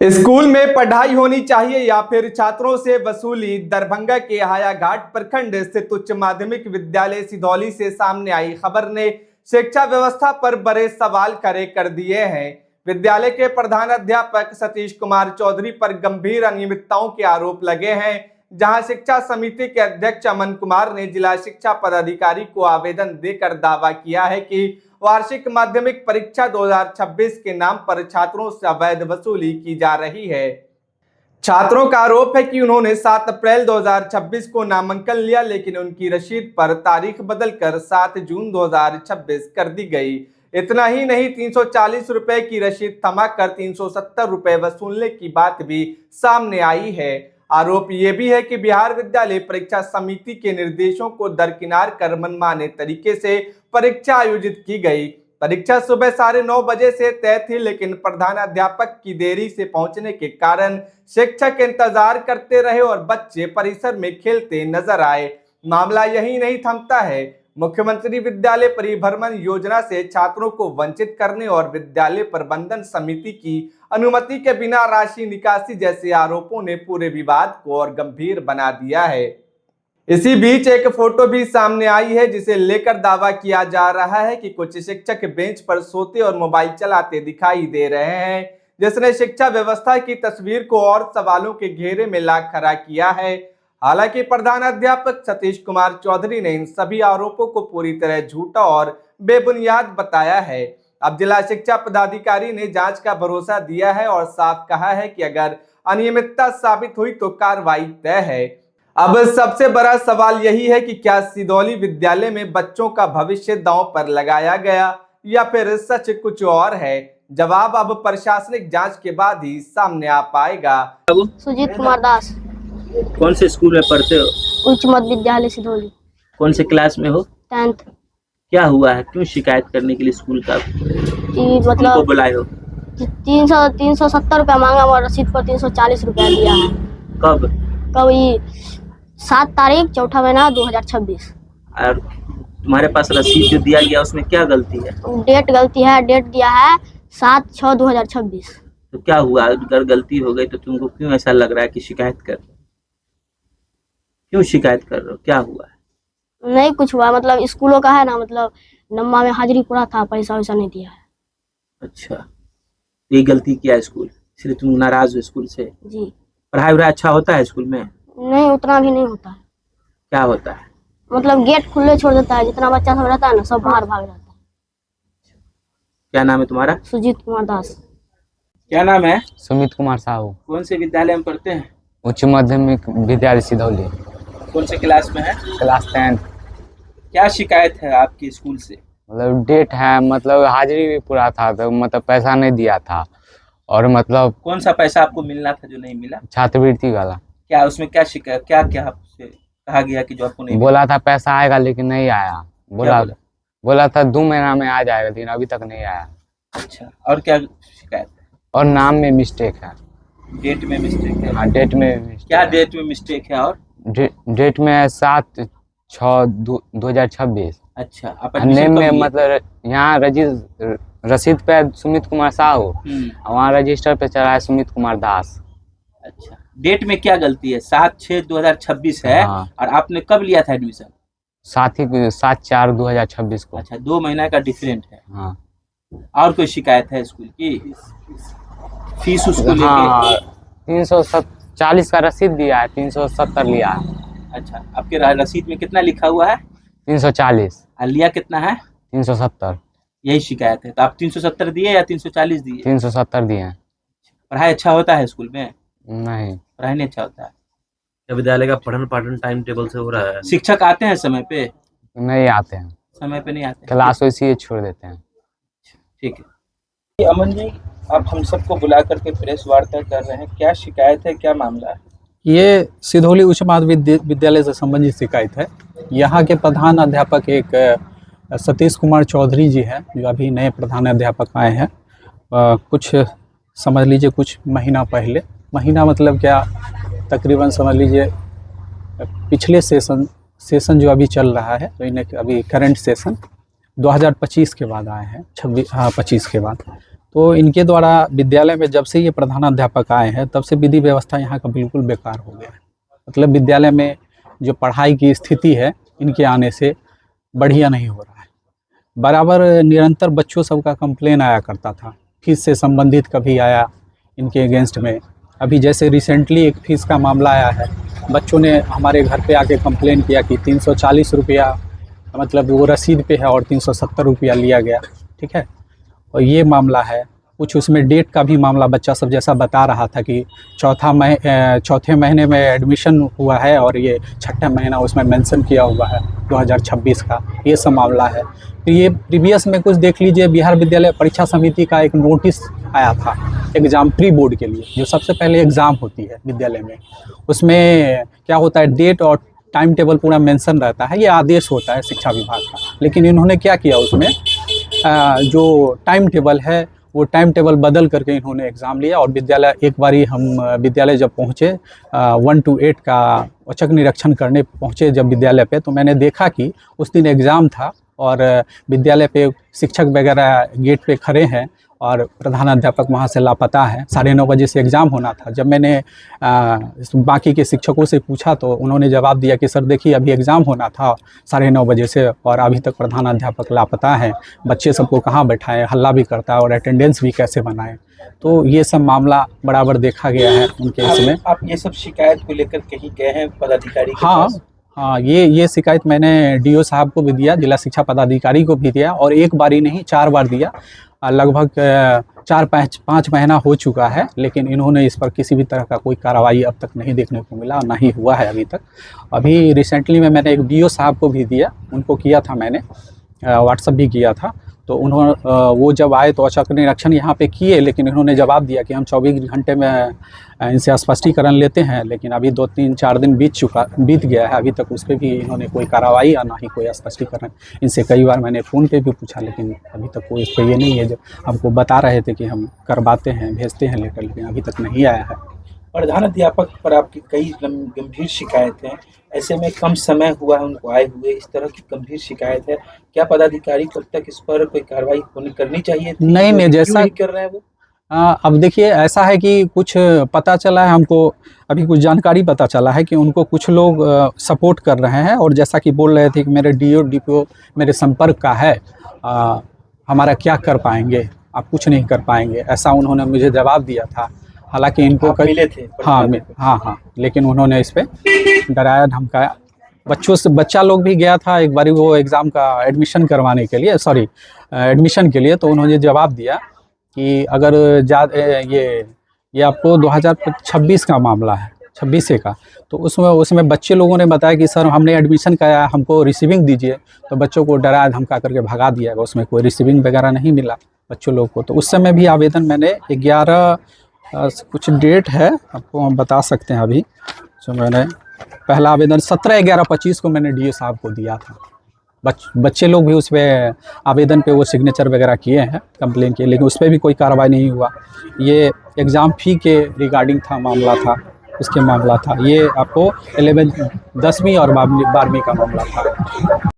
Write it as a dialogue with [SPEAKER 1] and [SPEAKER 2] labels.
[SPEAKER 1] School में पढ़ाई होनी चाहिए या फिर छात्रों से वसूली। दरभंगा के हायाघाट प्रखंड स्थित उच्च माध्यमिक विद्यालय सिधौली से सामने आई खबर ने शिक्षा व्यवस्था पर बड़े सवाल खड़े कर दिए हैं। विद्यालय के प्रधानाध्यापक सतीश कुमार चौधरी पर गंभीर अनियमितताओं के आरोप लगे हैं, जहां शिक्षा समिति के अध्यक्ष अमन कुमार ने जिला शिक्षा पदाधिकारी को आवेदन देकर दावा किया है कि वार्षिक माध्यमिक परीक्षा 2026 के नाम पर छात्रों से अवैध वसूली की जा रही है। छात्रों का आरोप है कि उन्होंने 7 अप्रैल 2026 को नामांकन लिया, लेकिन उनकी रसीद पर तारीख बदलकर 7 जून 2026 कर दी गई। इतना ही नहीं, 340 रुपए की रसीद थमाकर 370 रुपए वसूलने की बात भी सामने आई है। आरोप ये भी है कि बिहार विद्यालय परीक्षा समिति के निर्देशों को दरकिनार कर मनमाने तरीके से परीक्षा आयोजित की गई। परीक्षा सुबह 9:30 बजे से तय थी, लेकिन प्रधानाध्यापक की देरी से पहुंचने के कारण शिक्षक इंतजार करते रहे और बच्चे परिसर में खेलते नजर आए। मामला यही नहीं थमता है। मुख्यमंत्री विद्यालय परिभ्रमण योजना से छात्रों को वंचित करने और विद्यालय प्रबंधन समिति की अनुमति के बिना राशि निकासी जैसे आरोपों ने पूरे विवाद को और गंभीर बना दिया है। इसी बीच एक फोटो भी सामने आई है, जिसे लेकर दावा किया जा रहा है कि कुछ शिक्षक बेंच पर सोते और मोबाइल चलाते दिखाई दे रहे हैं, जिसने शिक्षा व्यवस्था की तस्वीर को और सवालों के घेरे में ला खड़ा किया है। हालांकि प्रधानाध्यापक सतीश कुमार चौधरी ने इन सभी आरोपों को पूरी तरह झूठा और बेबुनियाद बताया है। अब जिला शिक्षा पदाधिकारी ने जांच का भरोसा दिया है और साफ कहा है कि अगर अनियमितता साबित हुई तो कार्रवाई तय है। अब सबसे बड़ा सवाल यही है कि क्या सिधौली विद्यालय में बच्चों का भविष्य दांव पर लगाया गया या फिर सच कुछ और है। जवाब अब प्रशासनिक जांच के बाद ही सामने आ पाएगा।
[SPEAKER 2] सुजीत कुमार दास।
[SPEAKER 3] कौन से स्कूल में पढ़ते हो?
[SPEAKER 2] उच्च मध्य विद्यालय सिधौली।
[SPEAKER 3] कौन से क्लास में हो?
[SPEAKER 2] 10th।
[SPEAKER 3] क्या हुआ है, क्यों शिकायत करने के लिए स्कूल का
[SPEAKER 2] मतलब
[SPEAKER 3] बुलाए हो?
[SPEAKER 2] 370 रुपया मांगा और रसीद पर 340 रुपया दिया है।
[SPEAKER 3] कब?
[SPEAKER 2] ये 7 तारीख 4ठा महीना 2026।
[SPEAKER 3] और तुम्हारे पास रसीद जो दिया गया उसमें क्या गलती है?
[SPEAKER 2] डेट गलती है। डेट दिया है 7/6/2026।
[SPEAKER 3] तो क्या हुआ, अगर गलती हो गई तो तुमको क्यों ऐसा लग रहा है कि शिकायत कर? क्यों शिकायत कर रहे हो, क्या हुआ है?
[SPEAKER 2] नहीं कुछ हुआ, मतलब स्कूलों का है ना, मतलब नम्मा में हाजिरी पूरा था, पैसा वैसा नहीं दिया है।
[SPEAKER 3] अच्छा, ये गलती किया स्कूल, इसलिए तुम नाराज हो स्कूल से?
[SPEAKER 2] जी।
[SPEAKER 3] पढ़ाई वढ़ाई अच्छा होता है स्कूल में?
[SPEAKER 2] नहीं, उतना भी नहीं होता है।
[SPEAKER 3] क्या होता है?
[SPEAKER 2] मतलब गेट खुले छोड़ देता है, जितना बच्चा सब रहता है ना सब बाहर भाग जाता है।
[SPEAKER 3] क्या नाम है तुम्हारा?
[SPEAKER 2] सुजीत कुमार दास।
[SPEAKER 3] क्या नाम है?
[SPEAKER 4] सुमित कुमार साहू।
[SPEAKER 3] कौन से विद्यालय में पढ़ते हैं?
[SPEAKER 4] उच्च माध्यमिक विद्यालय सिधौली।
[SPEAKER 3] कौन से क्लास में है?
[SPEAKER 4] क्लास 10।
[SPEAKER 3] क्या शिकायत है आपके स्कूल से?
[SPEAKER 4] मतलब डेट है, मतलब हाजिरी भी पूरा था, तो मतलब पैसा नहीं दिया था। और मतलब
[SPEAKER 3] कौन सा पैसा आपको मिलना था जो नहीं मिला?
[SPEAKER 4] छात्रवृत्ति वाला।
[SPEAKER 3] क्या उसमें क्या शिकायत, क्या क्या आपसे कहा गया कि जो आपको नहीं
[SPEAKER 4] बोला था पैसा आएगा, लेकिन नहीं आया। बोला था 2 महीना में आ जाएगा, लेकिन अभी तक नहीं आया।
[SPEAKER 3] अच्छा, और क्या शिकायत है?
[SPEAKER 4] और नाम में मिस्टेक है।
[SPEAKER 3] डेट में मिस्टेक है?
[SPEAKER 4] हाँ, डेट में मिस्टेक।
[SPEAKER 3] क्या डेट में मिस्टेक है? और
[SPEAKER 4] डेट में 7/6/2026।
[SPEAKER 3] अच्छा,
[SPEAKER 4] नेम में मतलब यहाँ रसीद पे सुमित कुमार साहू, वहाँ रजिस्टर पे चला है सुमित कुमार दास।
[SPEAKER 3] अच्छा, डेट में क्या गलती है? 7/6/2026 है।
[SPEAKER 4] हाँ।
[SPEAKER 3] और आपने कब लिया था एडमिशन?
[SPEAKER 4] 7/4/2026 को।
[SPEAKER 3] अच्छा, 2 महीना का डिफरेंट है।
[SPEAKER 4] हाँ।
[SPEAKER 3] और कोई शिकायत है स्कूल की? फीस उसको लेके?
[SPEAKER 4] हाँ, 340 का रसीद दिया है, 370 लिया है।
[SPEAKER 3] अच्छा, आपके रसीद में कितना लिखा हुआ है?
[SPEAKER 4] 340।
[SPEAKER 3] और लिया कितना है?
[SPEAKER 4] 370।
[SPEAKER 3] यही शिकायत है। तो आप 370 दिए या 340 दिए?
[SPEAKER 4] 370 दिए हैं।
[SPEAKER 3] पढ़ाई अच्छा होता है स्कूल में?
[SPEAKER 4] नहीं,
[SPEAKER 3] पढ़ाई नहीं अच्छा होता है।
[SPEAKER 5] विद्यालय का पठन पाठन टाइम टेबल से हो रहा है?
[SPEAKER 3] शिक्षक आते हैं समय पे?
[SPEAKER 4] नहीं आते हैं,
[SPEAKER 3] समय पे नहीं आते।
[SPEAKER 4] क्लास वैसे ही छोड़ देते हैं।
[SPEAKER 3] ठीक है। अमन जी, आप हम सबको बुला करके प्रेस वार्ता कर रहे हैं, क्या शिकायत है, क्या मामला है?
[SPEAKER 6] ये सिधौली उच्च माध्यमिक विद्यालय से संबंधित शिकायत है। यहाँ के प्रधान अध्यापक एक सतीश कुमार चौधरी जी हैं, जो अभी नए प्रधान अध्यापक आए हैं। कुछ समझ लीजिए कुछ महीना पहले, महीना मतलब क्या, तकरीबन समझ लीजिए पिछले सेशन जो अभी चल रहा है, तो इन्हें अभी करंट सेशन 2025 के बाद आए हैं, 25 के बाद। तो इनके द्वारा विद्यालय में जब से ये प्रधानाध्यापक आए हैं तब से विधि व्यवस्था यहाँ का बिल्कुल बेकार हो गया है। मतलब विद्यालय में जो पढ़ाई की स्थिति है इनके आने से बढ़िया नहीं हो रहा है। बराबर निरंतर बच्चों सबका कंप्लेन आया करता था, फीस से संबंधित कभी आया इनके अगेंस्ट में। अभी जैसे रिसेंटली एक फीस का मामला आया है, बच्चों ने हमारे घर पे आके कंप्लेन किया कि 340 रुपया मतलब वो रसीद पे है और 370 रुपया लिया गया, ठीक है। और ये मामला है। कुछ उसमें डेट का भी मामला बच्चा सब जैसा बता रहा था कि चौथे महीने में एडमिशन हुआ है और ये छठा महीना उसमें मेंशन किया हुआ है 2026 का, ये सब मामला है। फिर ये प्रीवियस में कुछ देख लीजिए, बिहार विद्यालय परीक्षा समिति का एक नोटिस आया था एग्ज़ाम प्री बोर्ड के लिए, जो सबसे पहले एग्ज़ाम होती है विद्यालय में। उसमें क्या होता है, डेट और टाइम टेबल पूरा मेंशन रहता है, ये आदेश होता है शिक्षा विभाग का। लेकिन इन्होंने क्या किया, उसमें जो टाइम टेबल है वो टाइम टेबल बदल करके इन्होंने एग्ज़ाम लिया। और विद्यालय एक बारी हम विद्यालय जब पहुँचे 1 to 8 का औचक निरीक्षण करने पहुँचे जब विद्यालय पे, तो मैंने देखा कि उस दिन एग्ज़ाम था और विद्यालय पे शिक्षक वगैरह गेट पे खड़े हैं और प्रधानाध्यापक वहाँ से लापता है। 9:30 बजे से एग्ज़ाम होना था। जब मैंने बाकी के शिक्षकों से पूछा तो उन्होंने जवाब दिया कि सर देखिए अभी एग्ज़ाम होना था 9:30 बजे से और अभी तक प्रधानाध्यापक लापता है, बच्चे सबको कहाँ बैठाएं, हल्ला भी करता है और अटेंडेंस भी कैसे बनाएं। तो ये सब मामला बराबर देखा गया है उनके इसमें।
[SPEAKER 7] आप ये सब शिकायत को लेकर कहीं गए हैं पदाधिकारी के
[SPEAKER 6] हाँ
[SPEAKER 7] पास?
[SPEAKER 6] हाँ, ये शिकायत मैंने डीओ साहब को भी दिया, जिला शिक्षा पदाधिकारी को भी दिया और एक बारी नहीं 4 बार दिया। लगभग 4-5 महीना हो चुका है, लेकिन इन्होंने इस पर किसी भी तरह का कोई कार्रवाई अब तक नहीं देखने को मिला, ना ही हुआ है अभी तक। अभी रिसेंटली में मैंने एक डीओ साहब को भी दिया, उनको किया था मैंने, व्हाट्सएप भी किया था। तो उन्होंने वो जब आए तो औचक निरीक्षण यहाँ पे किए, लेकिन इन्होंने जवाब दिया कि हम 24 घंटे में इनसे स्पष्टीकरण लेते हैं। लेकिन अभी 2-3-4 दिन बीत गया है, अभी तक उस पर भी इन्होंने कोई कार्रवाई या ना ही कोई स्पष्टीकरण। इनसे कई बार मैंने फ़ोन पे भी पूछा, लेकिन अभी तक कोई इस पर ये नहीं है। जो हमको बता रहे थे कि हम करवाते हैं, भेजते हैं लेटर, लेकिन अभी तक नहीं आया है।
[SPEAKER 7] प्रधान अध्यापक पर आपकी कई गंभीर शिकायत है, ऐसे में कम समय हुआ है उनको आए हुए, इस तरह की गंभीर शिकायत है, क्या पदाधिकारी को अब तक इस पर कोई कार्रवाई करनी चाहिए थी?
[SPEAKER 6] नहीं, जैसा
[SPEAKER 7] नहीं कर रहे हैं वो।
[SPEAKER 6] अब देखिए ऐसा है कि कुछ पता चला है हमको, अभी कुछ जानकारी पता चला है कि उनको कुछ लोग सपोर्ट कर रहे हैं और जैसा कि बोल रहे थे कि मेरे डीओ डीपीओ मेरे संपर्क का है, हमारा क्या कर पाएंगे, आप कुछ नहीं कर पाएंगे, ऐसा उन्होंने मुझे जवाब दिया था। हालांकि इनको
[SPEAKER 7] मिले थे?
[SPEAKER 6] हाँ, लेकिन उन्होंने इस पे डराया धमकाया। बच्चा लोग भी गया था एक बारी वो एग्ज़ाम का एडमिशन करवाने के लिए, एडमिशन के लिए। तो उन्होंने जवाब दिया कि अगर ये आपको 2026 का मामला है, 26 का, तो उसमें बच्चे लोगों ने बताया कि सर हमने एडमिशन कराया, हमको रिसीविंग दीजिए। तो बच्चों को डराया धमका करके भगा दिया, उसमें कोई रिसीविंग वगैरह नहीं मिला बच्चों लोग को। तो उस समय भी आवेदन मैंने 11 कुछ डेट है आपको हम बता सकते हैं अभी, जो मैंने पहला आवेदन 17/11/25 को मैंने डीओ साहब को दिया था। बच्चे लोग भी उस पर आवेदन पे वो सिग्नेचर वगैरह किए हैं कंप्लेन के, लेकिन उस पर भी कोई कार्रवाई नहीं हुआ। ये एग्ज़ाम फ़ी के रिगार्डिंग था मामला था, उसके मामला था। ये आपको 10वीं और 12वीं का मामला था।